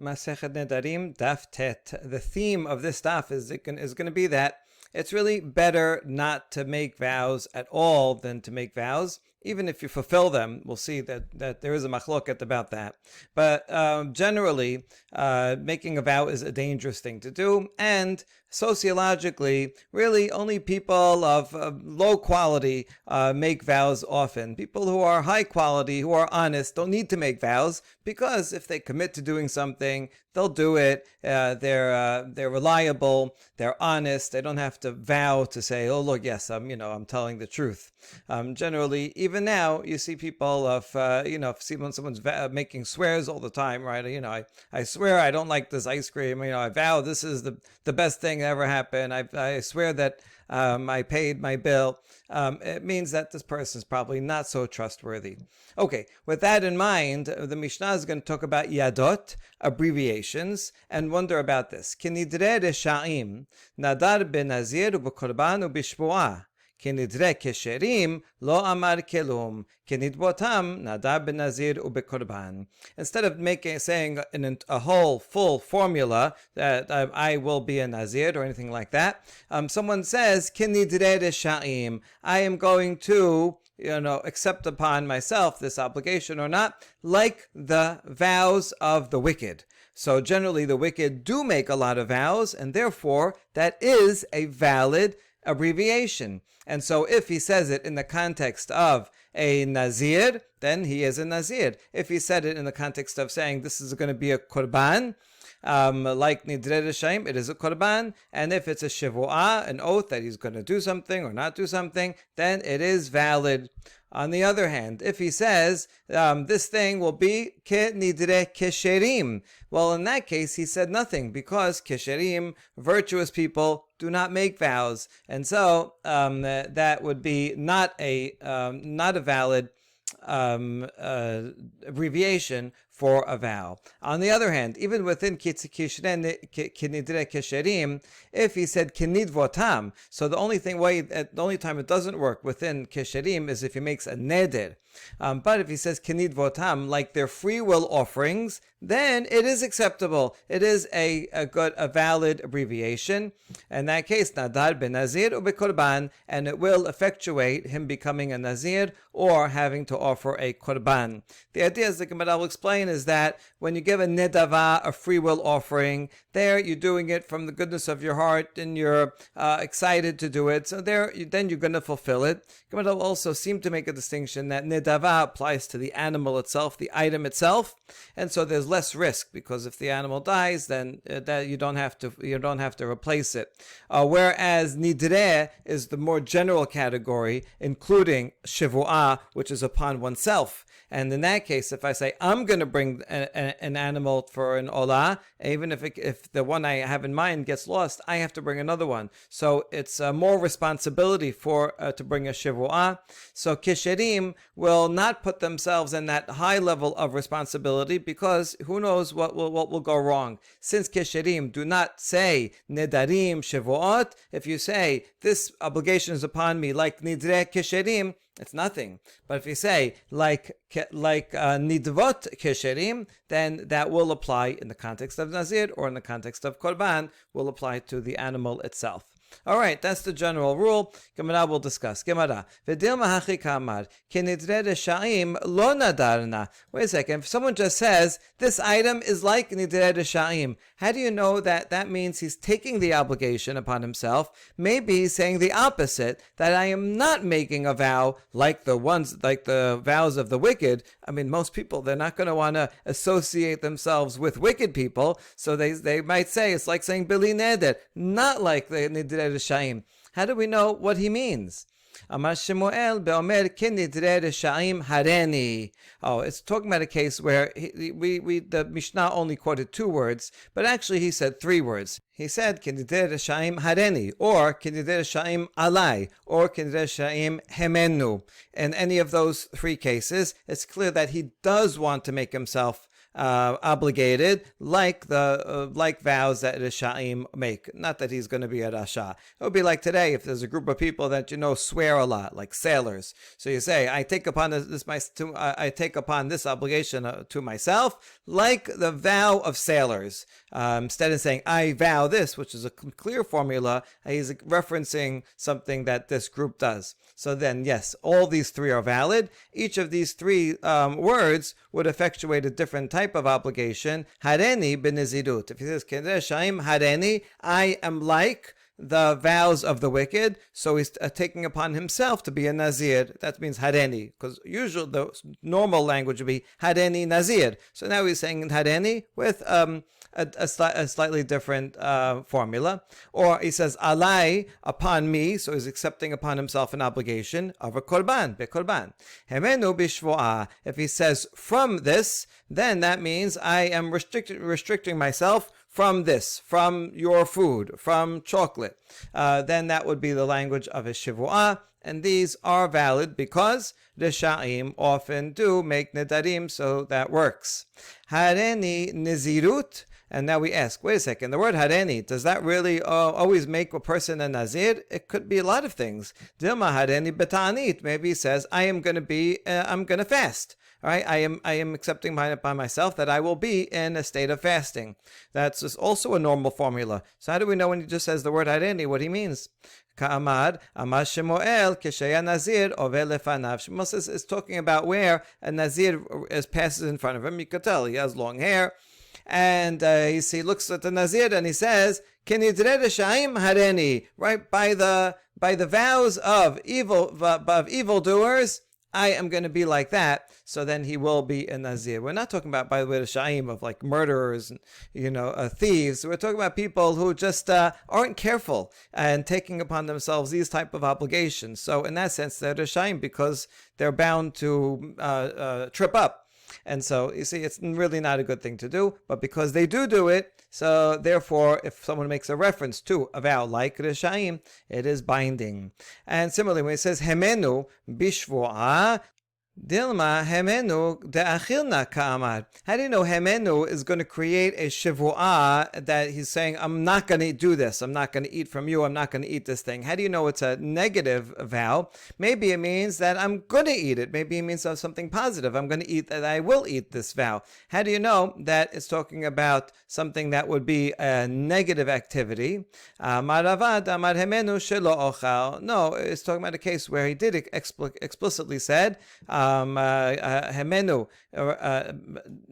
Masechet Nedarim, Daf Tet. The theme of this daf is going to be that it's really better not to make vows at all than to make vows, even if you fulfill them. We'll see that there is a machloket about that. But generally, making a vow is a dangerous thing to do, and sociologically, really only people of low quality make vows often. People who are high quality, who are honest, don't need to make vows, because if they commit to doing something, they'll do it. They're reliable. They're honest. They don't have to vow to say, "Oh, look, yes, I'm telling the truth." Generally, even now, you see people if someone's making swears all the time, right? I swear I don't like this ice cream. I vow this is the best thing that ever happened. I swear that I paid my bill. It means that this person is probably not so trustworthy. Okay, with that in mind, the Mishnah is going to talk about yadot, abbreviations, and wonder about this. Kinidre reshaim, nadar ben Nazir u'b'korban u'b'shvuah. Kinidre kesherim, lo amar kelum. Kinidbotam, nadar ben Nazir u'b'korban. Instead of saying a whole full formula that I will be a Nazir or anything like that, someone says, Kinidre reshaim, I am going to accept upon myself this obligation or not, like the vows of the wicked. So generally the wicked do make a lot of vows, and therefore that is a valid abbreviation. And so if he says it in the context of a Nazir, then he is a Nazir. If he said it in the context of saying this is going to be a Korban, like Nidre Reshaim, it is a Korban, and if it's a Shevuah, an oath that he's going to do something or not do something, then it is valid. On the other hand, if he says this thing will be Ke Nidre Kesherim, well, in that case he said nothing, because Kesherim, virtuous people, do not make vows, and so that would be not a valid abbreviation for a vow. On the other hand, even within Kinidre Kesherim, if he said Kinidvotam, so the only time it doesn't work within Kesherim is if he makes a neder. But if he says Kinidvotam, like their free will offerings, then it is acceptable. It is a valid abbreviation. In that case, Nadar ben Nazir u'bekorban, and it will effectuate him becoming a Nazir or having to offer a korban. The idea, as the Gemara will explain, is that when you give a nedava, a free will offering, there you're doing it from the goodness of your heart and you're excited to do it. So then you're going to fulfill it. Gemara will also seem to make a distinction that nedava applies to the animal itself, the item itself, and so there's less risk, because if the animal dies, then that you don't have to replace it. Whereas nidre is the more general category, including shevuah, which is upon oneself. And in that case, if I say I'm going to bring an animal for an olah, even if the one I have in mind gets lost, I have to bring another one. So it's more responsibility to bring a shivuah. So kesherim will not put themselves in that high level of responsibility, because who knows what will go wrong. Since kesherim do not say nedarim shivuot, if you say this obligation is upon me like nidre kesherim, it's nothing. But if you say like nidvot kesherim, then that will apply in the context of Nazir, or in the context of Korban, will apply to the animal itself. Alright, that's the general rule. Gemara will discuss. Gemara. V'dilma hachi kamar, kenidre reshaim lo nadarna. Wait a second. If someone just says, this item is like nidre reshaim, how do you know that means he's taking the obligation upon himself? Maybe he's saying the opposite, that I am not making a vow like the vows of the wicked. I mean, most people, they're not going to want to associate themselves with wicked people, so they might say it's like saying Bili Neder, not like the Nidre Reshaim. How do we know what he means? Amar Shemuel be'omer kinidre reshaim hareni. Oh, it's talking about a case where the Mishnah only quoted 2 words, but actually he said 3 words. He said kinidre reshaim hareni, or kinidre reshaim alai, or kinidre reshaim hemenu. In any of those 3 cases, it's clear that he does want to make himself obligated like the like vows that Rishaim make. Not that he's going to be a Rasha. It would be like today if there's a group of people that swear a lot, like sailors. So you say, I take upon I take upon this obligation to myself, like the vow of sailors. Instead of saying I vow this, which is a clear formula, he's referencing something that this group does. So then, yes, all these three are valid. Each of these three words would effectuate a different type of obligation. Hareni benizirut. If he says Shaim hareni, I am like the vows of the wicked, so he's taking upon himself to be a Nazir. That means Hareni, because usually the normal language would be Hareni Nazir. So now he's saying Hareni with a slightly different formula. Or he says Alai, upon me, so he's accepting upon himself an obligation of a korban, bekorban. Hemenu bishvoah. If he says from this, then that means I am restricting myself from this, from your food, from chocolate. Then that would be the language of a shivu'ah, and these are valid because the Sha'im often do make Nedarim, so that works. Hareni nizirut. And now we ask, wait a second, the word hareni, does that really always make a person a Nazir? It could be a lot of things. Dilma hareni betanit. Maybe he says, I'm going to fast. All right, I am accepting by myself that I will be in a state of fasting. That's just also a normal formula. So how do we know when he just says the word hareni, what he means? Ka'amad, Amar Shemuel, Kesheya Nazir, Ove lefanav. Shemuel is talking about where a Nazir passes in front of him. You could tell he has long hair. And he looks at the Nazir and he says, "Kenidre Shaim hareni." Right, by the vows of evildoers, I am going to be like that. So then he will be a Nazir. We're not talking about, by the way, the Shaim of like murderers and thieves. We're talking about people who just aren't careful and taking upon themselves these type of obligations. So in that sense, they're the Shaim because they're bound to trip up. And so, you see, it's really not a good thing to do, but because they do it, so therefore, if someone makes a reference to a vow like Rishaim, it is binding. And similarly, when it says Hemenu bishvoah, Dilma Hemenu de'achilna ka'amar. How do you know Hemenu is going to create a shivu'ah that he's saying, I'm not going to do this, I'm not going to eat from you, I'm not going to eat this thing? How do you know it's a negative vow? Maybe it means that I'm going to eat it. Maybe it means something positive. I'm going to eat that, I will eat this vow. How do you know that it's talking about something that would be a negative activity? Maravad amar Hemenu shelo ochal. No, it's talking about a case where he did explicitly said, Hemenu,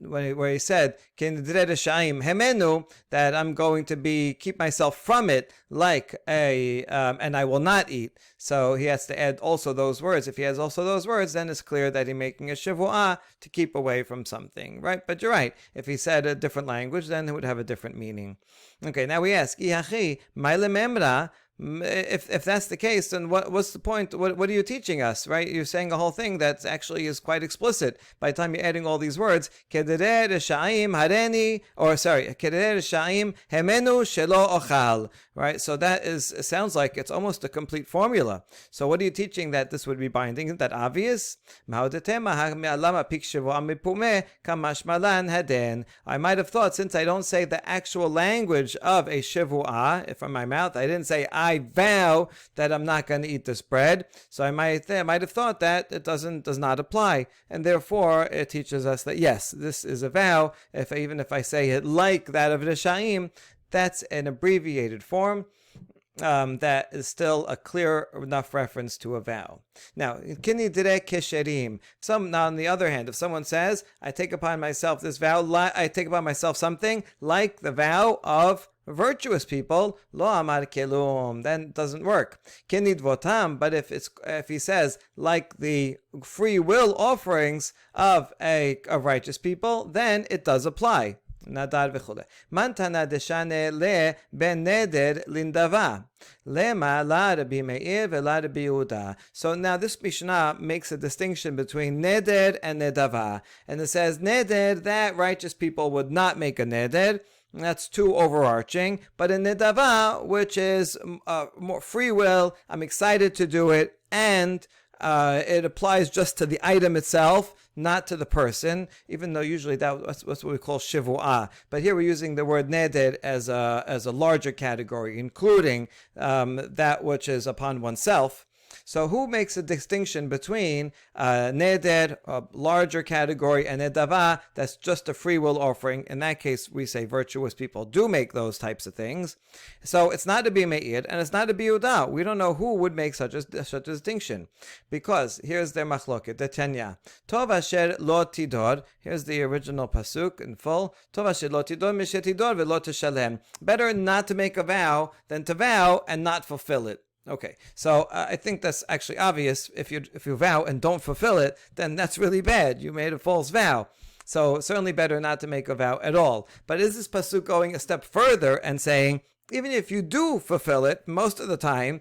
where he said, Hemenu, that I'm going to keep myself from it like and I will not eat. So he has to add also those words. If he has also those words, then it's clear that he's making a shivu'ah to keep away from something, right? But you're right. If he said a different language, then it would have a different meaning. Okay, now we ask, Ihachi, Maile Memra. If that's the case, then what's the point? What are you teaching us, right? You're saying a whole thing that actually is quite explicit. By the time you're adding all these words, Kedere Shaim hareni, Kedere Shaim hemenu shelo ochal, right? So that sounds like it's almost a complete formula. So what are you teaching that this would be binding? Isn't that obvious? I might have thought, since I don't say the actual language of a shivu'ah from my mouth, I didn't say I vow that I'm not going to eat this bread. So I might have thought that it does not apply, and therefore it teaches us that yes, this is a vow. Even if I say it like that of Rishaim, that's an abbreviated form. That is still a clear enough reference to a vow. Now, kinidre kesherim. Now, on the other hand, if someone says, I take upon myself this vow, I take upon myself something like the vow of virtuous people, lo amar kelum, then it doesn't work. Kinid votam, but if he says like the free will offerings of righteous people, then it does apply. Nadar v'chule. Mantana deshane le ben neder lindava. Lema la Rabbi Meir ve'la Rabbi Yehuda. So now this Mishnah makes a distinction between neder and nedava. And it says neder, that righteous people would not make a neder. That's too overarching. But in nedava, which is more free will, I'm excited to do it, and it applies just to the item itself, not to the person, even though usually that's what we call shivu'ah. But here we're using the word neder as a larger category, including that which is upon oneself. So who makes a distinction between neder, a larger category, and nedava, that's just a free will offering? In that case, we say virtuous people do make those types of things. So it's not to be me'ir, and it's not to be uda. We don't know who would make such a distinction. Because here's their machloket, the Tanya. Tov asher lo tidor, here's the original pasuk in full. Tov asher lo tidor mishet tidor ve'lo teshalem. Better not to make a vow than to vow and not fulfill it. Okay, so I think that's actually obvious. If you vow and don't fulfill it, then that's really bad. You made a false vow. So certainly better not to make a vow at all. But is this pasuk going a step further and saying, even if you do fulfill it most of the time,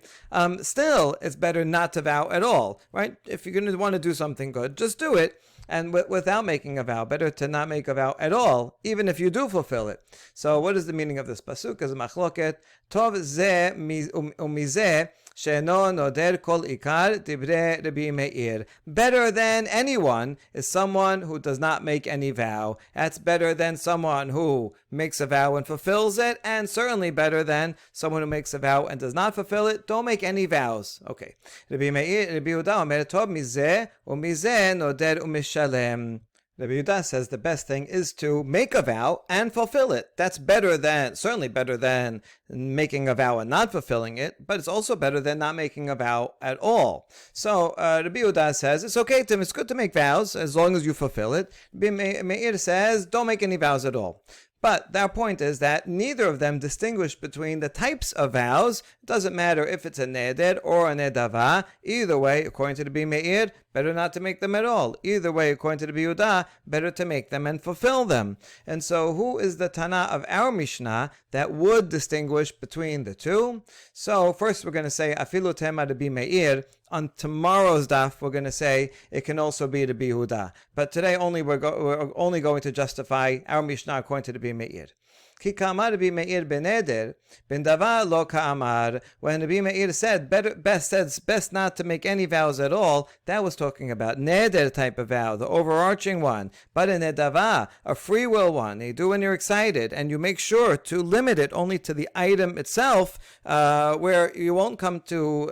still it's better not to vow at all, right? If you're going to want to do something good, just do it. And without making a vow, better to not make a vow at all, even if you do fulfill it. So what is the meaning of this pasuk? As a machloket, tov ze umizeh she'eno noder kol ikar divrei Rabbi Meir. Better than anyone is someone who does not make any vow. That's better than someone who makes a vow and fulfills it, and certainly better than someone who makes a vow and does not fulfill it. Don't make any vows. Okay. Rabbi Meir, Rabbi Yehuda omer tov mizeh umizeh noder umishalem. Rabbi Yehuda says the best thing is to make a vow and fulfill it. That's certainly better than making a vow and not fulfilling it, but it's also better than not making a vow at all. So Rabbi Yehuda says it's okay, Tim, it's good to make vows as long as you fulfill it. Rabbi Meir says don't make any vows at all. But their point is that neither of them distinguish between the types of vows. It doesn't matter if it's a neder or a nedava. Either way, according to the Meir, better not to make them at all. Either way, according to the Yehuda, better to make them and fulfill them. And so who is the Tana of our Mishnah that would distinguish between the two? So first we're going to say, Afilu tema de Meir. On tomorrow's daf, we're going to say it can also be the Yehuda. But today we're only going to justify our Mishnah according to the Meir. Ki ka'amar Rabbi Meir ben neder, ben davar lo ka'amar. When Rabbi Meir said best not to make any vows at all, that was talking about neder type of vow, the overarching one. But a nedava, a free will one, you do when you're excited, and you make sure to limit it only to the item itself, where you won't come to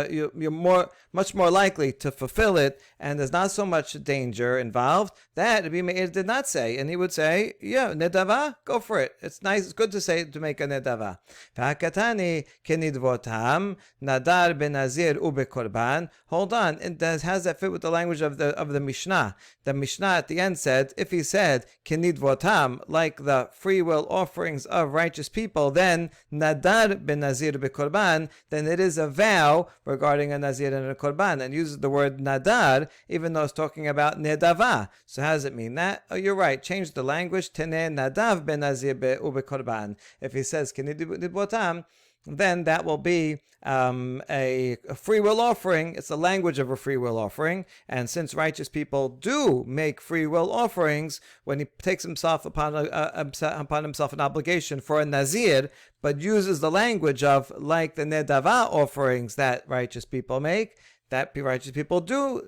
you're much more likely to fulfill it, and there's not so much danger involved. That Rabbi Meir did not say, and he would say, yeah, nedava, go for it. It's nice, it's good to make a nedava. V'hakatani kenidvotam nadar ben Nazir ube korban. Hold on, how's that fit with the language of the Mishnah? The Mishnah at the end said, if he said kenidvotam, like the free will offerings of righteous people, then nadar ben Nazir ube korban, then it is a vow regarding a Nazir and a korban, and uses the word nadar, even though it's talking about nedava. So how does it mean that? Oh, you're right. Change the language. Tene nadav ben Nazir ube korban. If he says kenidvotam, then that will be a free will offering. It's the language of a free will offering. And since righteous people do make free will offerings, when he takes himself upon himself an obligation for a Nazir, but uses the language of like the Nedava offerings that righteous people make, that righteous people do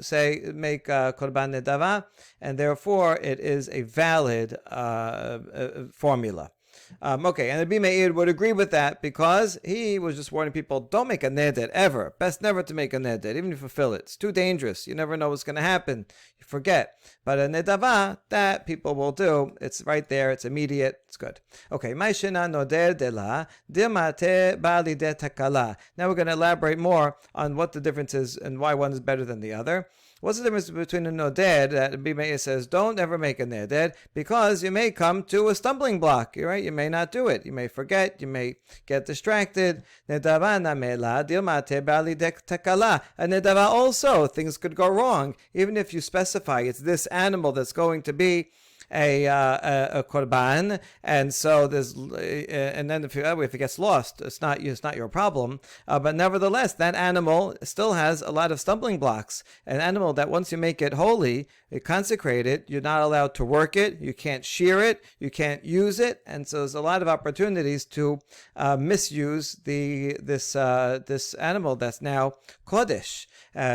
make Korban Nedava, and therefore it is a valid formula. Okay, and Rabbi Meir would agree with that because he was just warning people, don't make a neder ever. Best never to make a neder, even if you fulfill it. It's too dangerous. You never know what's going to happen. You forget. But a nedava, that people will do. It's right there. It's immediate. It's good. Okay, Maishena noder de la, dirmate bali de takala. Now we're going to elaborate more on what the difference is and why one is better than the other. What's the difference between a noder that Rabbi Meir says don't ever make a neder because you may come to a stumbling block, right? You may not do it. You may forget. You may get distracted. Nedava namela dilmate bali dek takala. A nedava also, things could go wrong. Even if you specify it's this animal that's going to be a korban, and so there's and then if it gets lost, it's not your problem. But nevertheless, that animal still has a lot of stumbling blocks. An animal that once you make it holy, you consecrate it, you're not allowed to work it, you can't shear it, you can't use it, and so there's a lot of opportunities to misuse this animal that's now kodesh.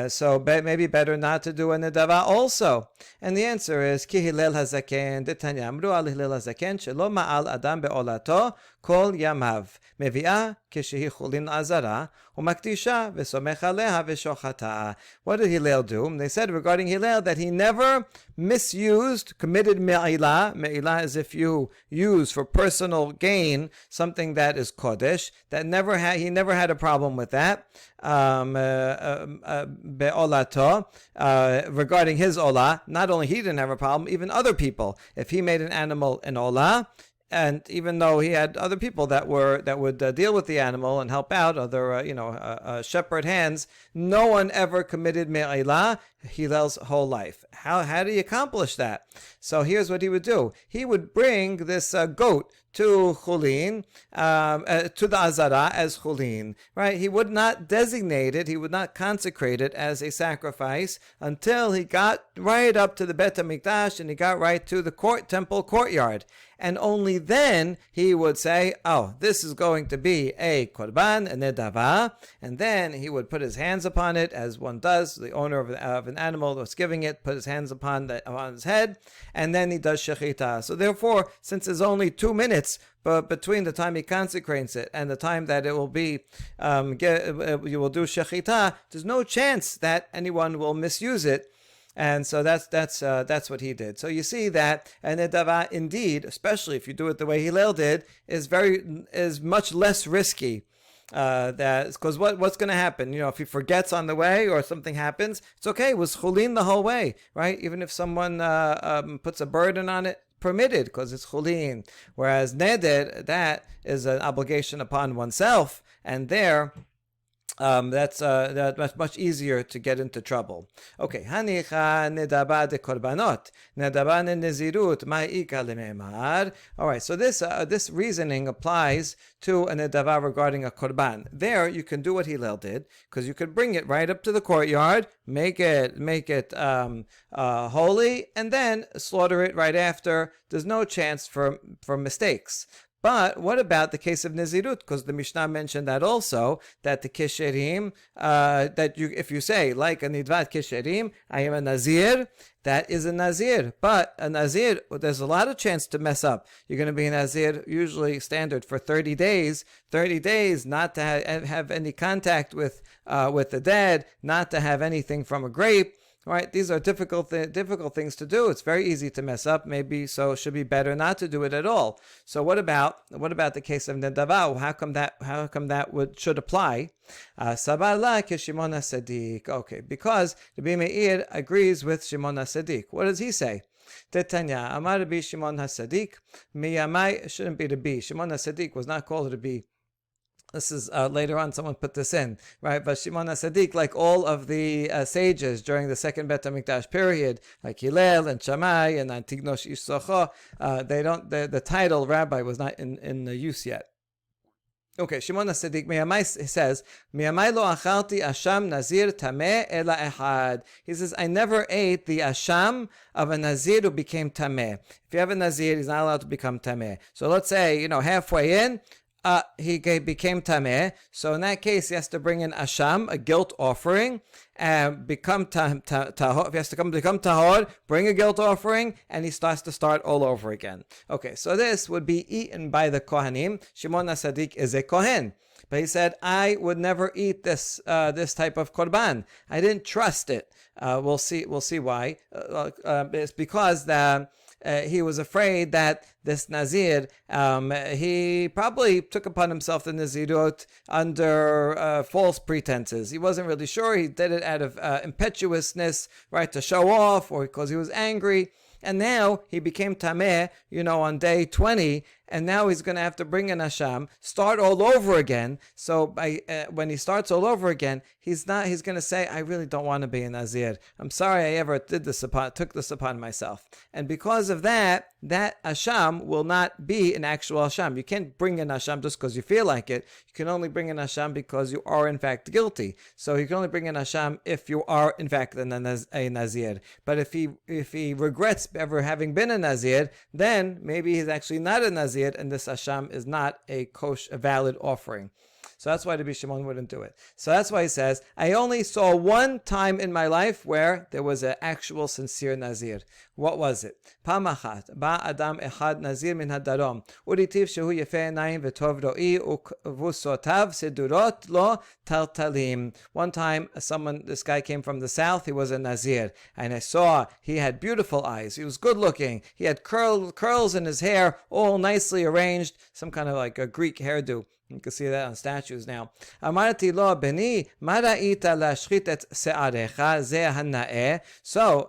So maybe better not to do a nedava also. And the answer is ki Hillel hazaken detanya amru al Hillel hazaken shelo ma'al adam be'olato kol yamav mevi'ah kishehi chulin azara umaktisha v'somech aleha v'shochata. What did Hillel do? They said regarding Hillel that he never committed me'ilah. Me'ilah is if you use for personal gain something that is kodesh. He never had a problem with that. Be'olato, regarding his olah, not only he didn't have a problem, even other people. If he made an animal an olah, and even though he had other people that would deal with the animal and help out, other shepherd hands, no one ever committed me'ilah Hillel's whole life. How do you accomplish that? So here's what he would do. He would bring this goat to chulin, to the azara as chulin, right? He would not designate it, he would not consecrate it as a sacrifice until he got right up to the Bet HaMikdash and he got right to the temple courtyard. And only then he would say, oh, this is going to be a korban, a nedava, and then he would put his hands upon it, as one does, the owner of an animal that's giving it, put his hands upon his head, and then he does shechita. So therefore, since there's only 2 minutes between the time he consecrates it and the time that it will be, you will do shechita, there's no chance that anyone will misuse it. And so that's what he did. So you see that a nedava, indeed, especially if you do it the way Hillel did, is much less risky. Because what's going to happen? If he forgets on the way or something happens, it's okay. It was chulin the whole way, right? Even if someone puts a burden on it, permitted because it's chulin. Whereas neder, that is an obligation upon oneself, and there. That's much easier to get into trouble. Okay, hanicha nedaba de korbanot, nedaba ne nezirut ma'ika lememar. All right, so this reasoning applies to a nedava regarding a korban. There, you can do what Hillel did because you could bring it right up to the courtyard, make it holy, and then slaughter it right after. There's no chance for mistakes. But what about the case of Nezirut? Because the Mishnah mentioned that also, that the Kesherim, if you say, like a Nidvat Kesherim, I am a Nazir, that is a Nazir. But a Nazir, there's a lot of chance to mess up. You're going to be a Nazir, usually standard for 30 days. 30 days not to have any contact with the dead, not to have anything from a grape. Right, these are difficult things to do. It's very easy to mess up. Maybe so. It should be better not to do it at all. So what about the case of nedava? How come that should apply? Sabarla ke Shimon HaSadik. Okay, because Rabbi Meir agrees with Shimon HaSadik. What does he say? Tetanya Amar Rabbi Shimon HaSadik miyamai. Shouldn't be Rabbi. Shimon HaSadik was not called Rabbi. This is later on, someone put this in, right? But Shimon HaSadik, like all of the sages during the second Bet HaMikdash period, like Hillel and Shammai and Antignosh Ish Socho, the title rabbi was not in use yet. Okay, Shimon HaSadik Miyamai says, Miyamai lo achalti asham nazir tameh ela ehad. He says, I never ate the asham of a nazir who became tameh. If you have a nazir, he's not allowed to become tameh. So let's say, halfway in, he became tameh, so in that case he has to bring in asham, a guilt offering, and become tahor. If he has to become tahor, bring a guilt offering, and he starts to start all over again. Okay, so this would be eaten by the Kohanim. Shimon HaSadik is a Kohen, but he said, I would never eat this type of korban. I didn't trust it. We'll see why. It's because he was afraid that this Nazir, he probably took upon himself the Nazirut under false pretenses. He wasn't really sure. He did it out of impetuousness, right, to show off, or because he was angry. And now he became tameh, on day 20, and now he's going to have to bring an asham, start all over again. So when he starts all over again, he's going to say, I really don't want to be a Nazir. I'm sorry I ever took this upon myself. And because of that asham will not be an actual asham. You can't bring an asham just because you feel like it. You can only bring an asham because you are in fact guilty. So you can only bring an asham if you are in fact a Nazir. But if he regrets ever having been a Nazir, then maybe he's actually not a Nazir, and this asham is not a valid offering. So that's why Rabbi Shimon wouldn't do it. So that's why he says, I only saw one time in my life where there was an actual sincere Nazir. What was it? Pam achat, ba adam echad Nazir min hadarom, uritiv shehu yefeh einayim v'tov ro'i uvusotav sedurot lo taltalim. One time, this guy came from the south, he was a Nazir, and I saw he had beautiful eyes, he was good looking, he had curls in his hair, all nicely arranged, some kind of like a Greek hairdo. You can see that on statues now. Amarti lo beni, mara'ita lashchit et se'arecha ze hana'eh. So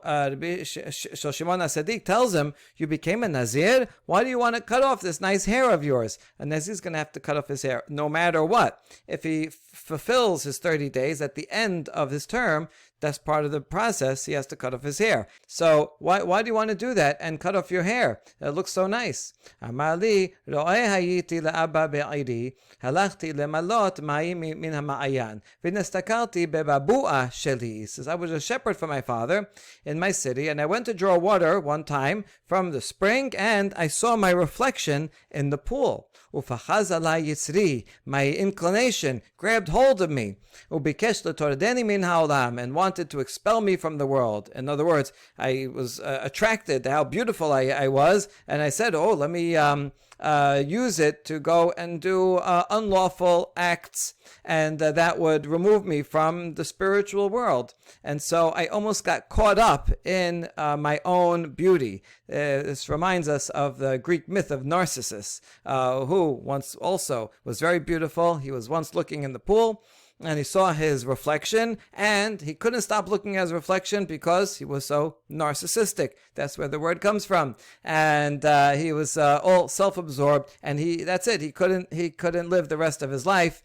Shimon HaSadik tells him, you became a Nazir? Why do you want to cut off this nice hair of yours? A Nazir's going to have to cut off his hair no matter what. If he fulfills his 30 days at the end of his term, that's part of the process. He has to cut off his hair. So why do you want to do that and cut off your hair? It looks so nice. Amali ro'eh hayiti la'abba be'iri halachti lemalot ma'im min ha'ma'ayan v'nestakalti bebabu'a sheli. He says, I was a shepherd for my father in my city, and I went to draw water one time from the spring, and I saw my reflection in the pool. Ufachaz alai yitzri, my inclination grabbed hold of me. Ubikesh letordeni min ha'olam, and wanted to expel me from the world. In other words, I was attracted to how beautiful I was, and I said, let me use it to go and do unlawful acts, and that would remove me from the spiritual world. And so I almost got caught up in my own beauty. This reminds us of the Greek myth of Narcissus, who once also was very beautiful. He was once looking in the pool, and he saw his reflection, and he couldn't stop looking at his reflection because he was so narcissistic. That's where the word comes from. And he was all self-absorbed, and that's it. He couldn't live the rest of his life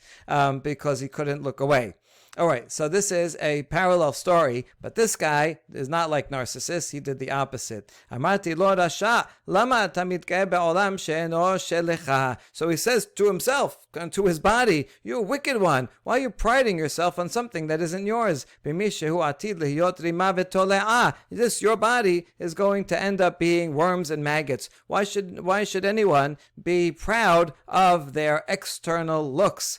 because he couldn't look away. All right, so this is a parallel story, but this guy is not like Narcissus. He did the opposite. Amarti lo rasha, lama tamid be'olam she'eno shelecha. So he says to himself, to his body, you wicked one, why are you priding yourself on something that isn't yours? This, your body, is going to end up being worms and maggots. Why should anyone be proud of their external looks?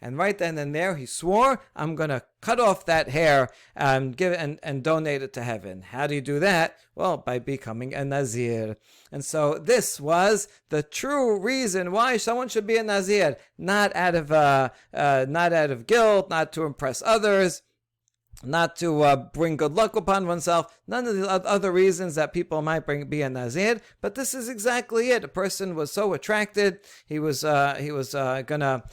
And right then and there, he swore, I'm going to cut off that hair and give it and donate it to heaven. How do you do that? Well, by becoming a Nazir. And so this was the true reason why someone should be a Nazir, not out of guilt, not to impress others, not to bring good luck upon oneself, none of the other reasons that people might be a Nazir, but this is exactly it. A person was so attracted, he was gonna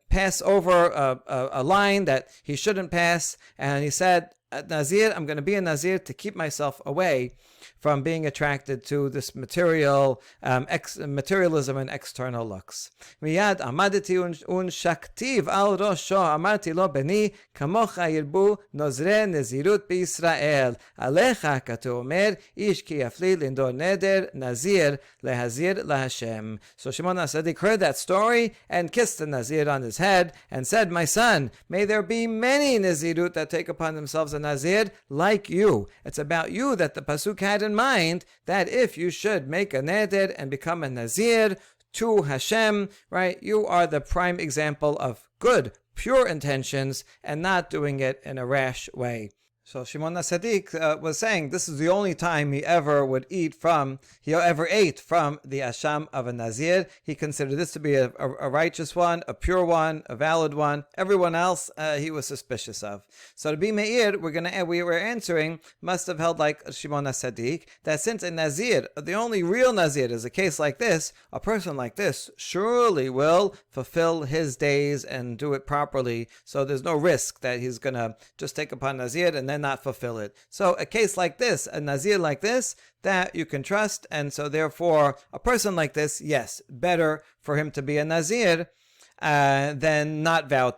pass over a line that he shouldn't pass, and he said, Nazir, I'm going to be a Nazir to keep myself away from being attracted to this materialism and external looks. Miyad amadeti un shaktiv al rosho amarti lo beni kamocha yirbu nozre nezirut b'Yisrael alecha katu omer ish ki yafli lindor neder nazir lehazir laHashem. So Shimon HaSadik heard that story and kissed the Nazir on his head and said, my son, may there be many Nazirut that take upon themselves a Nazir like you. It's about you that the Pasuk had in mind, that if you should make a neder and become a Nazir to Hashem, right, you are the prime example of good, pure intentions and not doing it in a rash way. So Shimon HaSadik was saying this is the only time he ever ate from the asham of a Nazir. He considered this to be a righteous one, a pure one, a valid one. Everyone else he was suspicious of. So to be Meir, we were answering, must have held like Shimon HaSadik, that since a Nazir, the only real Nazir is a case like this, a person like this surely will fulfill his days and do it properly. So there's no risk that he's going to just take upon Nazir and then and not fulfill it. So a case like this, a Nazir like this, that you can trust, and so therefore a person like this, yes, better for him to be a Nazir than not vow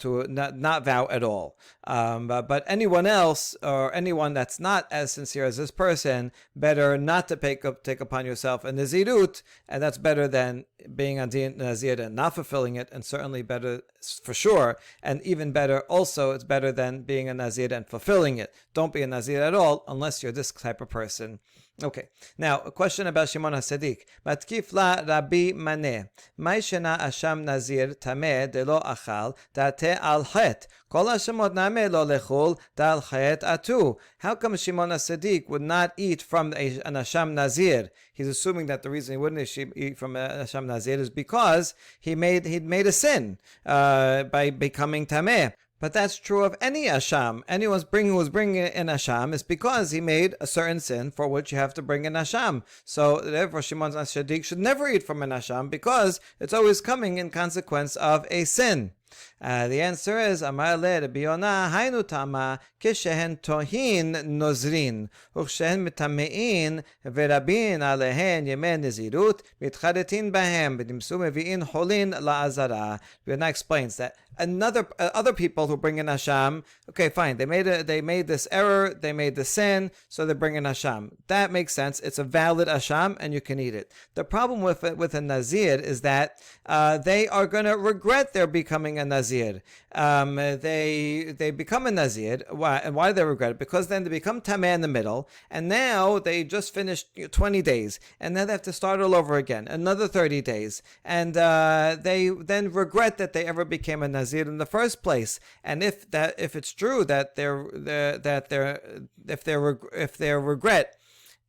at all. But anyone else, or anyone that's not as sincere as this person, better not to take upon yourself a Nazirut, and that's better than being a Nazir and not fulfilling it, and certainly better for sure, and even better also, it's better than being a Nazir and fulfilling it. Don't be a Nazir at all unless you're this type of person. Okay, now a question about Shimon HaSadik. Matkif la Rabbi Maneh. Mai shena asham Nazir tameh de lo achal date al chet. Kol hashemot nameh lo lechul dal chet atu. How come Shimon HaSadik would not eat from an asham Nazir? He's assuming that the reason he wouldn't eat from an asham Nazir is because he'd made a sin by becoming tameh. But that's true of any asham. Anyone who was bringing an asham is because he made a certain sin for which you have to bring an asham. So therefore, Shimon HaSadik should never eat from an asham because it's always coming in consequence of a sin. The answer is Amar le Rabbi Yonah Hainu Tama Kishehen Tohin Nozrin Uchshehen Mitamein Verabin Alehen Yemen Nizirut Mitchadetin Bahem B'Dimsu Mevi'in Holin La'azara. Yonah explains that other people who bring in Asham, okay, fine, they made this error, they made the sin, so they bring in Asham. That makes sense. It's a valid Asham, and you can eat it. The problem with a Nazir is that they are going to regret their becoming a Nazir. They become a Nazir. Why do they regret it? Because then they become Tameh in the middle, and now they just finished 20 days, and then they have to start all over again, another 30 days, and they then regret that they ever became a Nazir in the first place. And if it's true that if their regret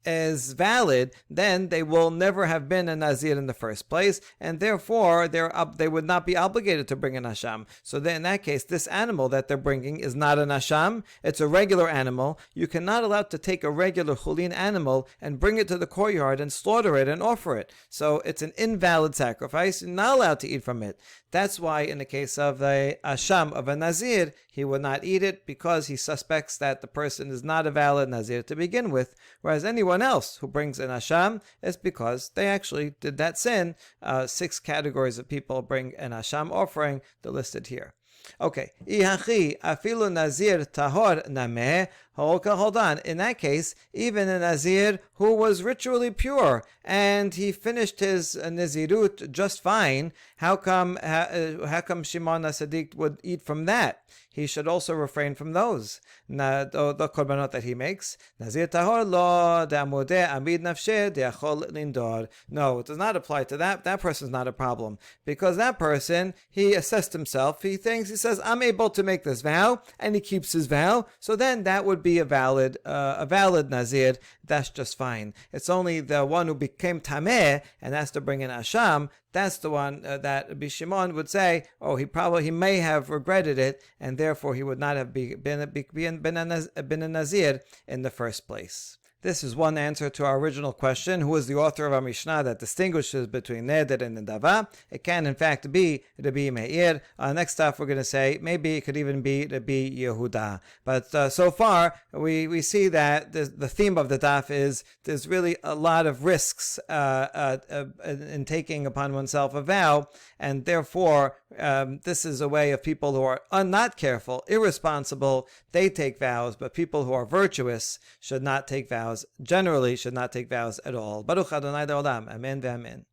is valid, then they will never have been a Nazir in the first place, and therefore they would not be obligated to bring an Asham. So then in that case, this animal that they're bringing is not an Asham, it's a regular animal. You cannot allow to take a regular Chulin animal and bring it to the courtyard and slaughter it and offer it. So it's an invalid sacrifice. You're not allowed to eat from it. That's why in the case of the Asham of a Nazir, he would not eat it because he suspects that the person is not a valid Nazir to begin with, whereas anyone else who brings an Asham is because they actually did that sin. 6 categories of people bring an Asham offering, they're listed here. Okay. Afilu Nazir tahor nameh. Okay, hold on. In that case, even a Nazir who was ritually pure and he finished his Nazirut just fine, how come Shimon HaSadik would eat from that? He should also refrain from those. The korbanot that he makes. Nazir tahor lo de'amudeh amid nafsheh de'achol lindor. No, it does not apply to that. That person is not a problem. Because that person, he assessed himself. He says, I'm able to make this vow, and he keeps his vow. So then that would be a valid Nazir. That's just fine. It's only the one who became Tameh and has to bring in Asham. That's the one that Rabbi Shimon would say, he may have regretted it, and therefore he would not have been a Nazir in the first place. This is one answer to our original question, who is the author of our Mishnah that distinguishes between Neder and Nedava. It can in fact be Rabbi Meir. Next stuff we're going to say, maybe it could even be Rabbi Yehuda. But so far, we see that the theme of the daf is there's really a lot of risks in taking upon oneself a vow, and therefore this is a way of people who are not careful, irresponsible, they take vows, but people who are virtuous should not take vows, generally should not take vows at all. Baruch Adonai Le'olam. Amen ve'amen.